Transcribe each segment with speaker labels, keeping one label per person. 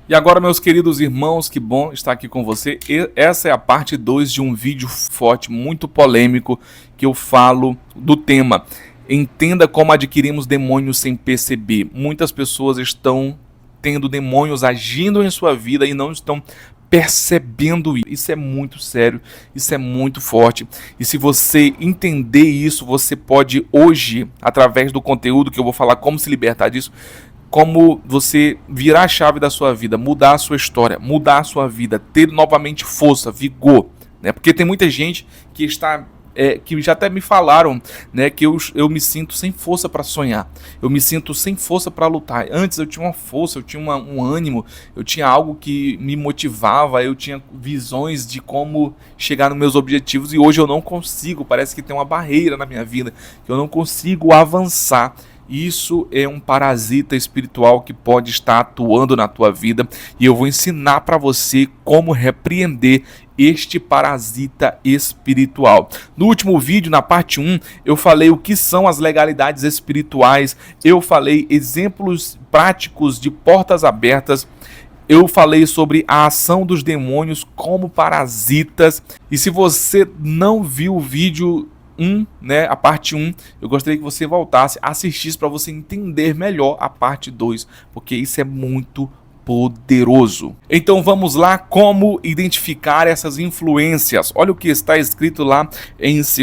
Speaker 1: E agora, meus queridos irmãos, que bom estar aqui com você. Essa é a parte 2 de um vídeo forte, muito polêmico, que eu falo do tema. Entenda como adquirimos demônios sem perceber. Muitas pessoas estão tendo demônios agindo em sua vida e não estão percebendo isso. Isso é muito sério, isso é muito forte. E se você entender isso, você pode hoje, através do conteúdo que eu vou falar como se libertar disso, como você virar a chave da sua vida, mudar a sua história, mudar a sua vida, ter novamente força, vigor, né? Porque tem muita gente que está que já até me falaram, né, que eu me sinto sem força para sonhar, eu me sinto sem força para lutar. Antes eu tinha uma força, eu tinha um ânimo, eu tinha algo que me motivava, eu tinha visões de como chegar nos meus objetivos, e hoje eu não consigo, parece que tem uma barreira na minha vida, que eu não consigo avançar. Isso é um parasita espiritual que pode estar atuando na tua vida, e eu vou ensinar para você como repreender este parasita espiritual. No último vídeo, na parte 1, eu falei o que são as legalidades espirituais, eu falei exemplos práticos de portas abertas, eu falei sobre a ação dos demônios como parasitas. E se você não viu o vídeo 1, né, a parte 1, eu gostaria que você voltasse, assistisse para você entender melhor a parte 2, porque isso é muito poderoso. Então vamos lá, como identificar essas influências. Olha o que está escrito lá em 2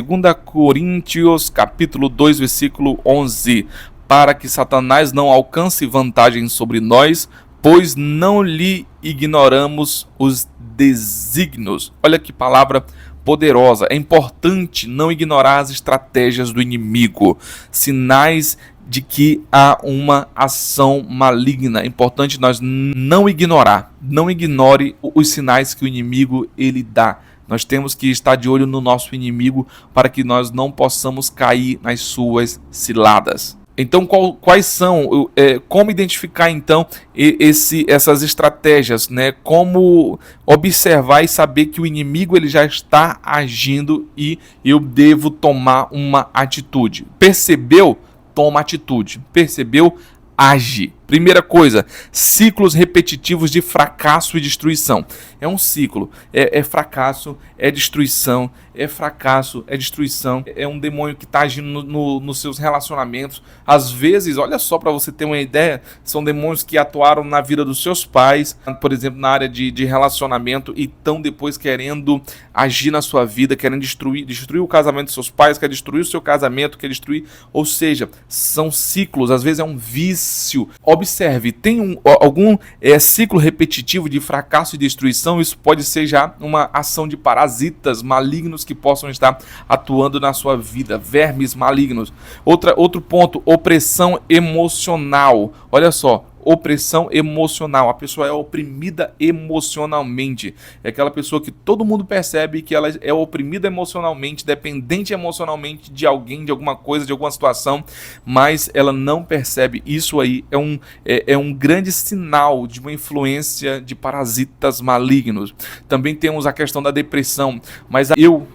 Speaker 1: Coríntios, capítulo 2, versículo 11. Para que Satanás não alcance vantagem sobre nós, pois não lhe ignoramos os desígnios. Olha que palavra poderosa. É importante não ignorar as estratégias do inimigo, sinais de que há uma ação maligna. É importante nós não ignorar, não ignore os sinais que o inimigo ele dá. Nós temos que estar de olho no nosso inimigo para que nós não possamos cair nas suas ciladas. Então, quais são, como identificar então essas estratégias, né? Como observar e saber que o inimigo ele já está agindo e eu devo tomar uma atitude. Percebeu? Toma atitude. Percebeu? Age. Primeira coisa, ciclos repetitivos de fracasso e destruição. É um ciclo, é fracasso, é destruição, é fracasso, é destruição. É um demônio que está agindo nos seus relacionamentos. Às vezes, olha só para você ter uma ideia, são demônios que atuaram na vida dos seus pais, por exemplo, na área de relacionamento, e estão depois querendo agir na sua vida, querendo destruir o casamento dos seus pais, quer destruir o seu casamento, quer destruir, ou seja, são ciclos, às vezes é um vício. Observe, tem algum ciclo repetitivo de fracasso e destruição, isso pode ser já uma ação de parasitas malignos que possam estar atuando na sua vida, vermes malignos. Outro ponto, opressão emocional. Olha só, opressão emocional, a pessoa é oprimida emocionalmente, é aquela pessoa que todo mundo percebe que ela é oprimida emocionalmente, dependente emocionalmente de alguém, de alguma coisa, de alguma situação, mas ela não percebe. Isso aí é um grande sinal de uma influência de parasitas malignos. Também temos a questão da depressão, mas eu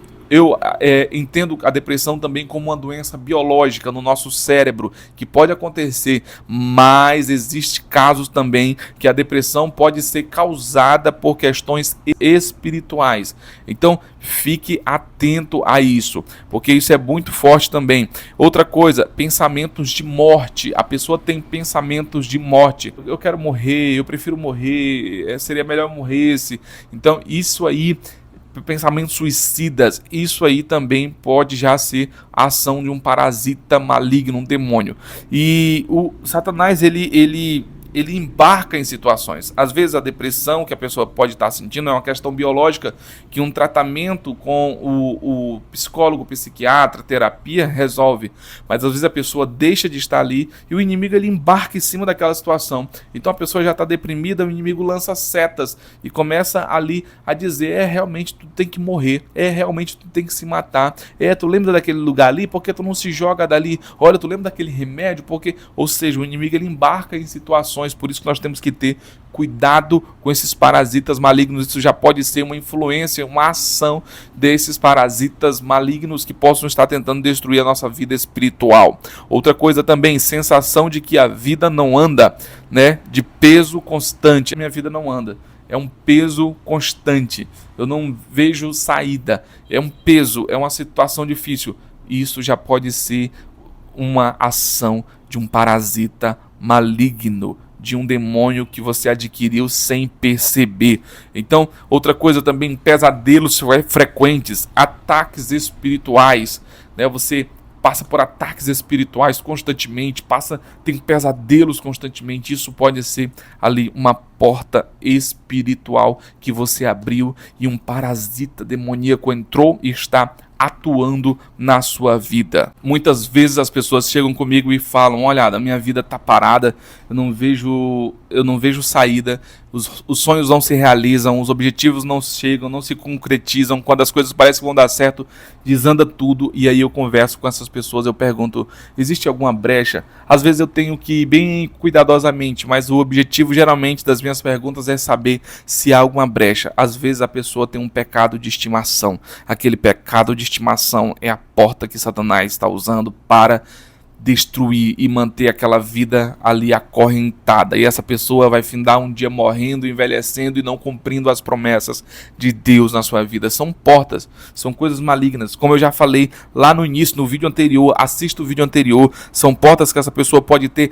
Speaker 1: entendo a depressão também como uma doença biológica no nosso cérebro, que pode acontecer, mas existem casos também que a depressão pode ser causada por questões espirituais. Então, fique atento a isso, porque isso é muito forte também. Outra coisa, pensamentos de morte. A pessoa tem pensamentos de morte. Eu quero morrer, eu prefiro morrer, seria melhor eu morresse. Então, isso aí, pensamentos suicidas, isso aí também pode já ser a ação de um parasita maligno, um demônio. E o Satanás, ele embarca em situações. Às vezes a depressão que a pessoa pode estar sentindo é uma questão biológica que um tratamento com o psicólogo, psiquiatra, terapia resolve. Mas às vezes a pessoa deixa de estar ali e o inimigo ele embarca em cima daquela situação. Então a pessoa já está deprimida, o inimigo lança setas e começa ali a dizer, realmente tu tem que morrer, realmente tu tem que se matar, tu lembra daquele lugar ali, porque tu não se joga dali, olha, tu lembra daquele remédio, porque, ou seja, o inimigo ele embarca em situações situações, por isso que nós temos que ter cuidado com esses parasitas malignos. Isso já pode ser uma influência, uma ação desses parasitas malignos que possam estar tentando destruir a nossa vida espiritual. Outra coisa também, sensação de que a vida não anda, né? De peso constante. Minha vida não anda. É um peso constante. Eu não vejo saída. É um peso, é uma situação difícil. Isso já pode ser uma ação de um parasita maligno, de um demônio que você adquiriu sem perceber. Então, outra coisa também, pesadelos frequentes, ataques espirituais, né? Você passa por ataques espirituais constantemente, tem pesadelos constantemente. Isso pode ser ali uma porta espiritual que você abriu e um parasita demoníaco entrou e está atuando na sua vida. Muitas vezes as pessoas chegam comigo e falam: olha, a minha vida está parada, eu não vejo saída, os sonhos não se realizam, os objetivos não chegam, não se concretizam, quando as coisas parecem que vão dar certo, desanda tudo. E aí eu converso com essas pessoas, eu pergunto: existe alguma brecha? Às vezes eu tenho que ir bem cuidadosamente, mas o objetivo geralmente das minhas perguntas é saber se há alguma brecha. Às vezes a pessoa tem um pecado de estimação. Aquele pecado de estimação é a porta que Satanás está usando para destruir e manter aquela vida ali acorrentada, e essa pessoa vai findar um dia morrendo, envelhecendo e não cumprindo as promessas de Deus na sua vida. São portas, são coisas malignas, como eu já falei lá no início, no vídeo anterior. Assista o vídeo anterior. São portas que essa pessoa pode ter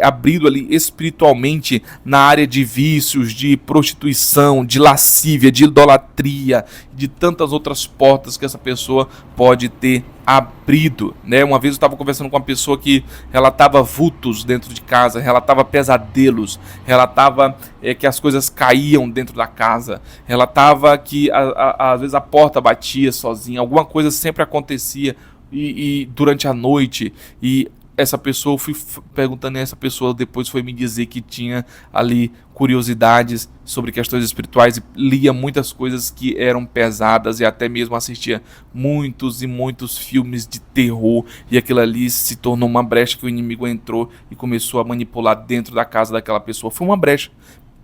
Speaker 1: abrido ali espiritualmente na área de vícios, de prostituição, de lascívia, de idolatria, de tantas outras portas que essa pessoa pode ter abrido, né? Uma vez eu estava conversando com uma pessoa que relatava vultos dentro de casa, relatava pesadelos, relatava que as coisas caíam dentro da casa, relatava que às vezes a porta batia sozinha, alguma coisa sempre acontecia e durante a noite. E essa pessoa, eu fui perguntando, e essa pessoa depois foi me dizer que tinha ali curiosidades sobre questões espirituais e lia muitas coisas que eram pesadas e até mesmo assistia muitos e muitos filmes de terror, e aquilo ali se tornou uma brecha que o inimigo entrou e começou a manipular dentro da casa daquela pessoa. Foi uma brecha,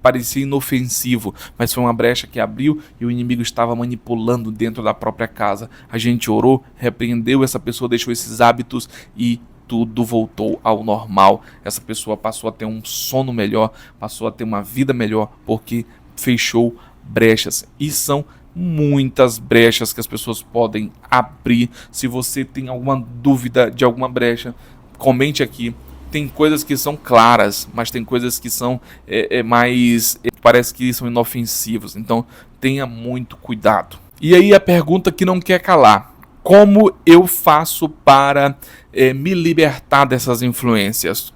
Speaker 1: parecia inofensivo, mas foi uma brecha que abriu e o inimigo estava manipulando dentro da própria casa. A gente orou, repreendeu essa pessoa, deixou esses hábitos e tudo voltou ao normal. Essa pessoa passou a ter um sono melhor, passou a ter uma vida melhor, porque fechou brechas. E são muitas brechas que as pessoas podem abrir. Se você tem alguma dúvida de alguma brecha, comente aqui. Tem coisas que são claras, mas tem coisas que são parece que são inofensivos. Então tenha muito cuidado. E aí a pergunta que não quer calar: como eu faço para me libertar dessas influências?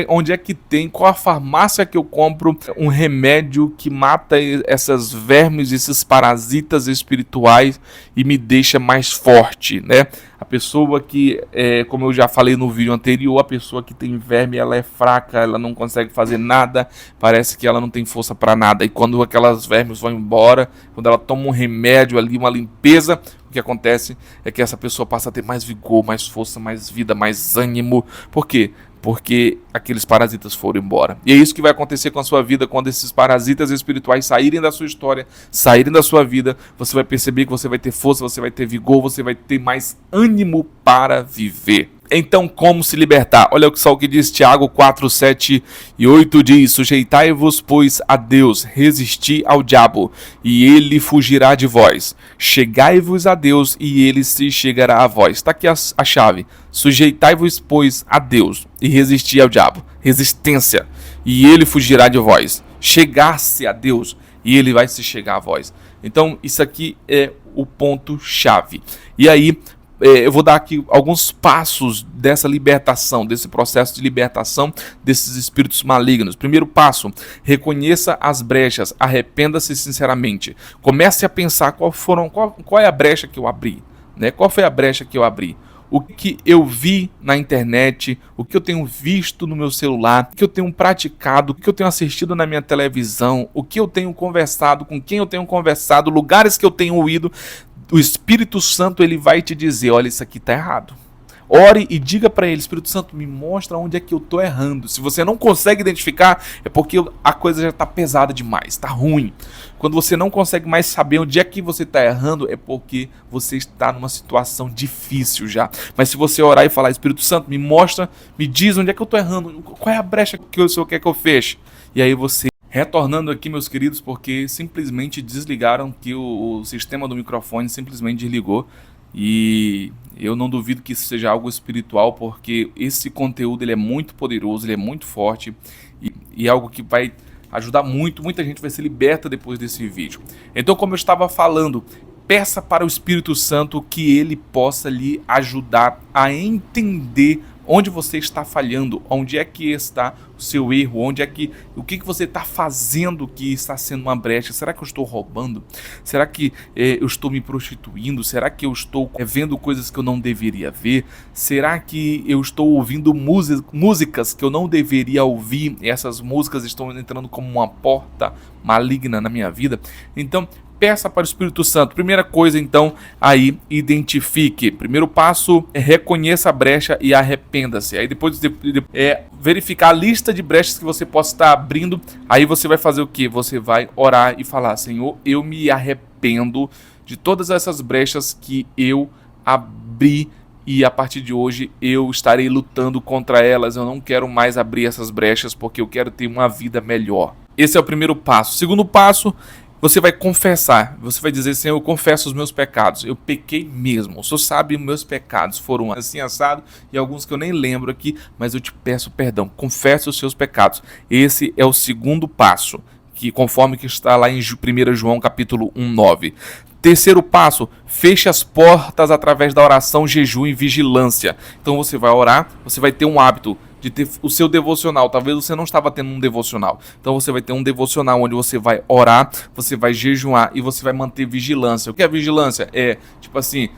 Speaker 1: Onde é que tem? Qual a farmácia que eu compro um remédio que mata essas vermes, esses parasitas espirituais e me deixa mais forte, né? A pessoa que, como eu já falei no vídeo anterior, a pessoa que tem verme, ela é fraca, ela não consegue fazer nada, parece que ela não tem força para nada. E quando aquelas vermes vão embora, quando ela toma um remédio ali, uma limpeza, o que acontece é que essa pessoa passa a ter mais vigor, mais força, mais vida, mais ânimo. Por quê? Porque aqueles parasitas foram embora. E é isso que vai acontecer com a sua vida quando esses parasitas espirituais saírem da sua história, saírem da sua vida. Você vai perceber que você vai ter força, você vai ter vigor, você vai ter mais ânimo para viver. Então, como se libertar? Olha só o que diz Tiago 4, 7 e 8, diz: sujeitai-vos, pois, a Deus, resisti ao diabo, e ele fugirá de vós. Chegai-vos a Deus, e ele se chegará a vós. Está aqui a chave. Sujeitai-vos, pois, a Deus, e resisti ao diabo. Resistência, e ele fugirá de vós. Chegar-se a Deus, e ele vai se chegar a vós. Então, isso aqui é o ponto-chave. E aí, eu vou dar aqui alguns passos dessa libertação, desse processo de libertação desses espíritos malignos. Primeiro passo: reconheça as brechas, arrependa-se sinceramente. Comece a pensar qual é a brecha que eu abri, né? Qual foi a brecha que eu abri? O que eu vi na internet, o que eu tenho visto no meu celular, o que eu tenho praticado, o que eu tenho assistido na minha televisão, o que eu tenho conversado, com quem eu tenho conversado, lugares que eu tenho ido. O Espírito Santo, ele vai te dizer: olha, isso aqui está errado. Ore e diga para ele: Espírito Santo, me mostra onde é que eu estou errando. Se você não consegue identificar, é porque a coisa já está pesada demais, está ruim. Quando você não consegue mais saber onde é que você está errando, é porque você está numa situação difícil já. Mas se você orar e falar: Espírito Santo, me mostra, me diz onde é que eu estou errando, qual é a brecha que o Senhor quer que eu feche. E aí você... Retornando aqui, meus queridos, porque simplesmente desligaram que o sistema do microfone simplesmente desligou. E eu não duvido que isso seja algo espiritual, porque esse conteúdo ele é muito poderoso, ele é muito forte e é algo que vai ajudar muito. Muita gente vai ser liberta depois desse vídeo. Então, como eu estava falando, peça para o Espírito Santo que ele possa lhe ajudar a entender onde você está falhando, onde é que está o seu erro, o que você está fazendo que está sendo uma brecha. Será que eu estou roubando? Será que eu estou me prostituindo? Será que eu estou vendo coisas que eu não deveria ver? Será que eu estou ouvindo músicas que eu não deveria ouvir? E essas músicas estão entrando como uma porta maligna na minha vida? Então, peça para o Espírito Santo. Primeira coisa, então, aí, identifique. Primeiro passo é reconheça a brecha e arrependa-se. Aí depois verificar a lista de brechas que você possa estar abrindo. Aí você vai fazer o quê? Você vai orar e falar: Senhor, eu me arrependo de todas essas brechas que eu abri e a partir de hoje eu estarei lutando contra elas. Eu não quero mais abrir essas brechas porque eu quero ter uma vida melhor. Esse é o primeiro passo. Segundo passo, você vai confessar, você vai dizer: Senhor, eu confesso os meus pecados, eu pequei mesmo, o Senhor sabe, meus pecados foram assim assado e alguns que eu nem lembro aqui, mas eu te peço perdão, confessa os seus pecados. Esse é o segundo passo, que conforme que está lá em 1 João capítulo 1:9. Terceiro passo, feche as portas através da oração, jejum e vigilância. Então você vai orar, você vai ter um hábito de ter o seu devocional. Talvez você não estava tendo um devocional. Então você vai ter um devocional onde você vai orar, você vai jejuar e você vai manter vigilância. O que é vigilância? É tipo assim,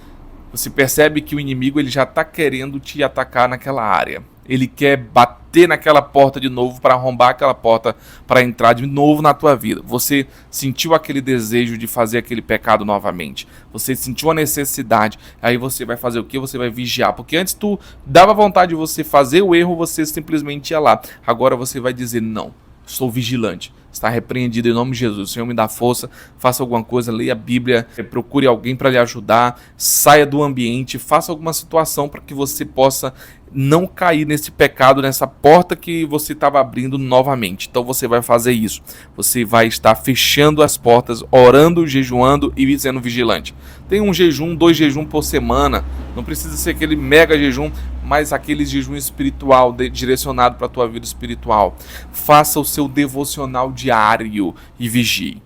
Speaker 1: você percebe que o inimigo ele já está querendo te atacar naquela área. Ele quer bater naquela porta de novo para arrombar aquela porta para entrar de novo na tua vida. Você sentiu aquele desejo de fazer aquele pecado novamente. Você sentiu a necessidade. Aí você vai fazer o quê? Você vai vigiar. Porque antes tu dava vontade de você fazer o erro, você simplesmente ia lá. Agora você vai dizer: não, sou vigilante. Está repreendido em nome de Jesus. O Senhor me dá força, faça alguma coisa, leia a Bíblia, procure alguém para lhe ajudar, saia do ambiente, faça alguma situação para que você possa não cair nesse pecado, nessa porta que você estava abrindo novamente. Então você vai fazer isso. Você vai estar fechando as portas, orando, jejuando e sendo vigilante. Tem um jejum, 2 jejuns por semana. Não precisa ser aquele mega jejum, mas aquele jejum espiritual, direcionado para a tua vida espiritual. Faça o seu devocional diário e vigie.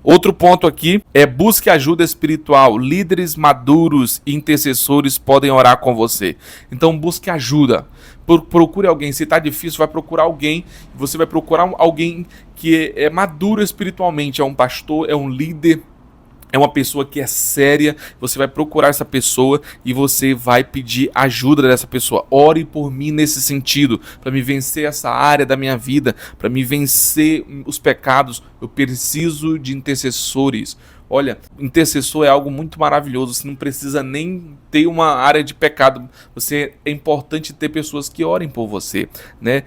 Speaker 1: Outro ponto aqui é: busque ajuda espiritual. Líderes maduros e intercessores podem orar com você. Então busque ajuda. Procure alguém. Se está difícil, vai procurar alguém. Você vai procurar alguém que é maduro espiritualmente. É um pastor, é um líder, é uma pessoa que é séria. Você vai procurar essa pessoa e você vai pedir ajuda dessa pessoa. Ore por mim nesse sentido, para me vencer essa área da minha vida, para me vencer os pecados. Eu preciso de intercessores. Olha, intercessor é algo muito maravilhoso. Você não precisa nem ter uma área de pecado. É importante ter pessoas que orem por você, né?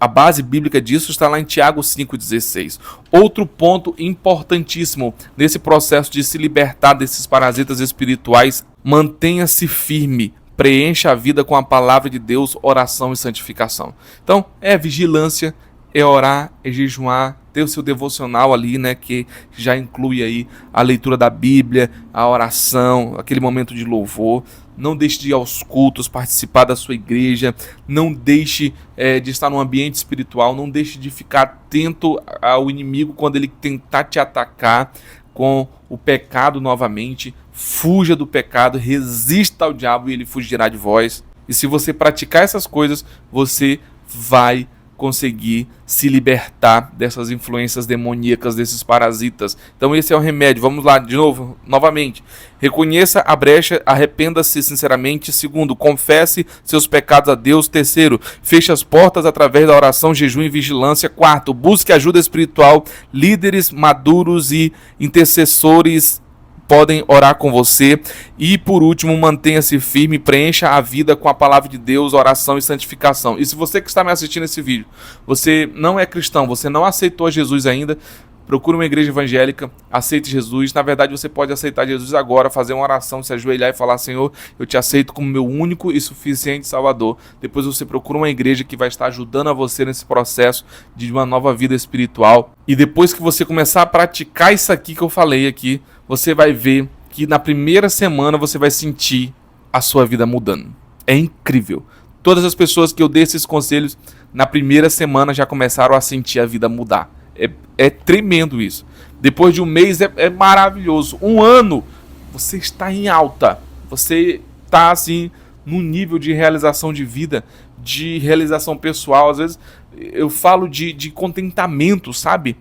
Speaker 1: A base bíblica disso está lá em Tiago 5,16. Outro ponto importantíssimo nesse processo de se libertar desses parasitas espirituais: mantenha-se firme. Preencha a vida com a palavra de Deus, oração e santificação. Então, é vigilância, é orar, é jejuar, ter o seu devocional ali, né, que já inclui aí a leitura da Bíblia, a oração, aquele momento de louvor. Não deixe de ir aos cultos, participar da sua igreja, não deixe de estar num ambiente espiritual, não deixe de ficar atento ao inimigo quando ele tentar te atacar com o pecado novamente. Fuja do pecado, resista ao diabo e ele fugirá de vós. E se você praticar essas coisas, você vai conseguir se libertar dessas influências demoníacas, desses parasitas. Então esse é o remédio. Vamos lá, de novo, novamente. Reconheça a brecha, arrependa-se sinceramente. Segundo, confesse seus pecados a Deus. Terceiro, feche as portas através da oração, jejum e vigilância. Quarto, busque ajuda espiritual, líderes maduros e intercessores podem orar com você. E por último, mantenha-se firme, preencha a vida com a palavra de Deus, oração e santificação. E se você que está me assistindo esse vídeo, você não é cristão, você não aceitou Jesus ainda, procure uma igreja evangélica, aceite Jesus. Na verdade, você pode aceitar Jesus agora, fazer uma oração, se ajoelhar e falar: Senhor, eu te aceito como meu único e suficiente Salvador. Depois você procura uma igreja que vai estar ajudando a você nesse processo de uma nova vida espiritual. E depois que você começar a praticar isso aqui que eu falei aqui, você vai ver que na primeira semana você vai sentir a sua vida mudando. É incrível. Todas as pessoas que eu dei esses conselhos, na primeira semana já começaram a sentir a vida mudar. É tremendo isso. Depois de um mês é maravilhoso. Um ano, você está em alta. Você está assim, num nível de realização de vida, de realização pessoal. Às vezes eu falo de contentamento, sabe?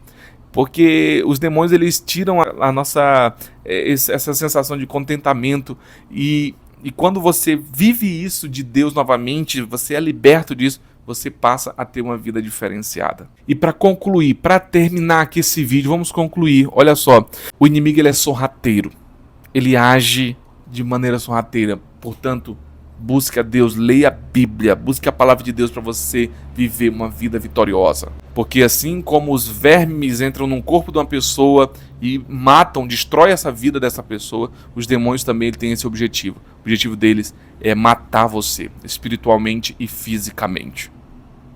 Speaker 1: Porque os demônios, eles tiram a nossa essa sensação de contentamento. E quando você vive isso de Deus novamente, você é liberto disso, você passa a ter uma vida diferenciada. E para concluir, para terminar aqui esse vídeo, vamos concluir. Olha só, o inimigo, ele é sorrateiro. Ele age de maneira sorrateira. Portanto, busque a Deus, leia a Bíblia, busque a palavra de Deus para você viver uma vida vitoriosa. Porque assim como os vermes entram no corpo de uma pessoa e matam, destrói essa vida dessa pessoa, os demônios também têm esse objetivo. O objetivo deles é matar você, espiritualmente e fisicamente.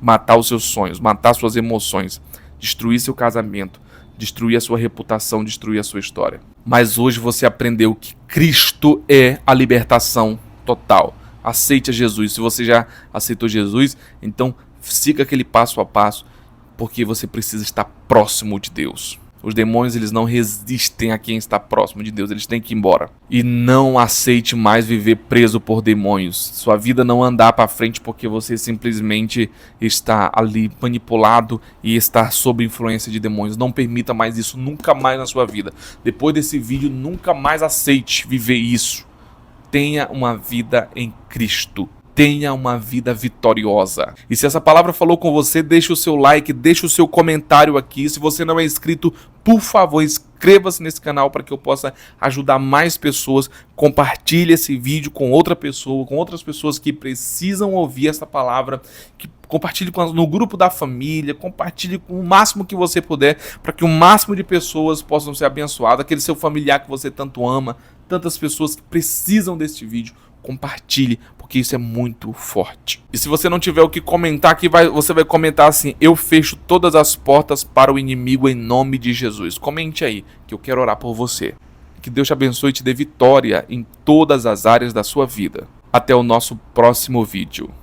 Speaker 1: Matar os seus sonhos, matar suas emoções, destruir seu casamento, destruir a sua reputação, destruir a sua história. Mas hoje você aprendeu que Cristo é a libertação total. Aceite a Jesus. Se você já aceitou Jesus, então siga aquele passo a passo, porque você precisa estar próximo de Deus. Os demônios, eles não resistem a quem está próximo de Deus, eles têm que ir embora. E não aceite mais viver preso por demônios. Sua vida não andar para frente porque você simplesmente está ali manipulado e está sob influência de demônios. Não permita mais isso, nunca mais na sua vida. Depois desse vídeo, nunca mais aceite viver isso. Tenha uma vida em Cristo. Tenha uma vida vitoriosa. E se essa palavra falou com você, deixa o seu like, deixa o seu comentário aqui. Se você não é inscrito, por favor, inscreva-se nesse canal para que eu possa ajudar mais pessoas. Compartilhe esse vídeo com outra pessoa, com outras pessoas que precisam ouvir essa palavra. Compartilhe no grupo da família, compartilhe com o máximo que você puder, para que o máximo de pessoas possam ser abençoadas. Aquele seu familiar que você tanto ama, tantas pessoas que precisam deste vídeo. Compartilhe, porque isso é muito forte. E se você não tiver o que comentar aqui, você vai comentar assim: eu fecho todas as portas para o inimigo em nome de Jesus. Comente aí, que eu quero orar por você. Que Deus te abençoe e te dê vitória em todas as áreas da sua vida. Até o nosso próximo vídeo.